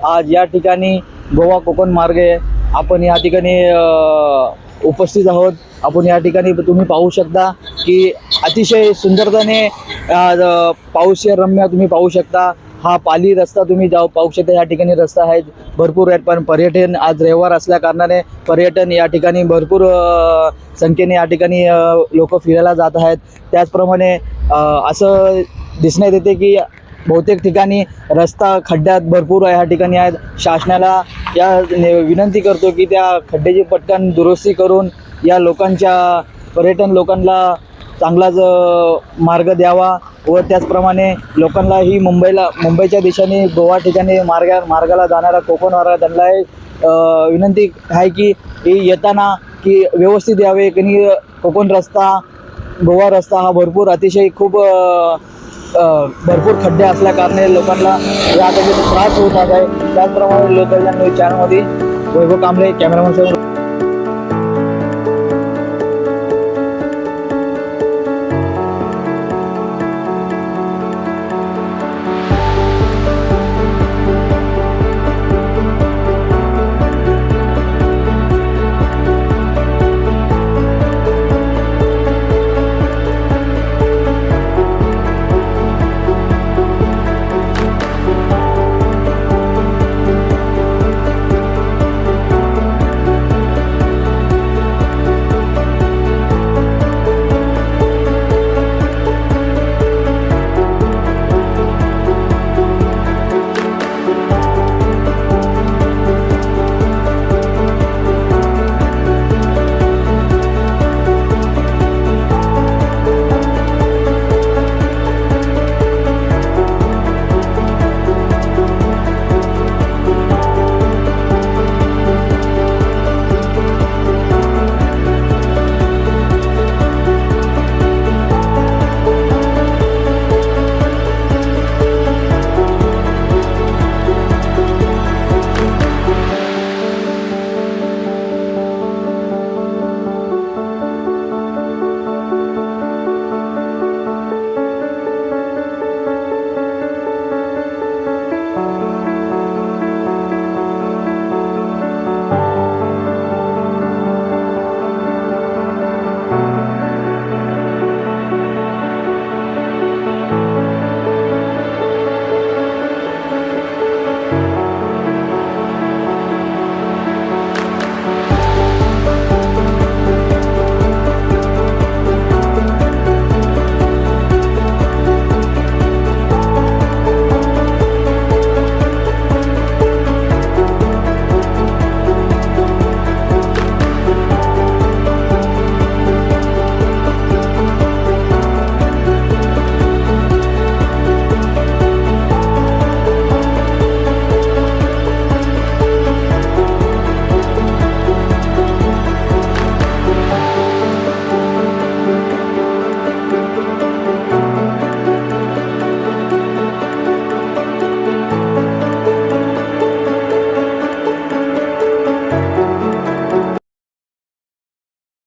आज या ठिकाणी गोवा कोकण मार्गे आपण या ठिकाणी उपस्थित आहोत। आपण या ठिकाणी तुम्ही पाहू शकता की अतिशय सुंदरतेने पाऊसय रम्य तुम्ही पाहू शकता। हा पाली रस्ता तुम्ही पाहू शकता। या ठिकाणी रस्ता आहे भरपूर आहेत, पण पर्यटन आज रविवार असल्या कारणाने पर्यटन या ठिकाणी भरपूर संख्येने या ठिकाणी लोक फिरायला जात आहेत। त्याचप्रमाणे असं दिसण्यात येते की बहुतेक ठिकाणी रस्ता खड्ड्यात भरपूर या ठिकाणी आहेत। शासनाला या विनंती करतो की त्या खड्ड्याची पटकन दुरुस्ती करून या लोकांच्या पर्यटन लोकांना चांगलाच मार्ग द्यावा व त्याचप्रमाणे लोकांना ही मुंबईच्या दिशेने गोवा ठिकाणी मार्गाला जाणारा कोकण मार्ग त्यांना विनंती आहे की येताना की व्यवस्थित यावे। की कोकण रस्ता गोवा रस्ता हा अतिशय खूप भरपूर खड्डे असल्या कारणे लोकांना या त्रास होत आहे। त्याचप्रमाणे लोकल न्यूज चॅनलमध्ये वैभव कांबळे, कॅमेरामन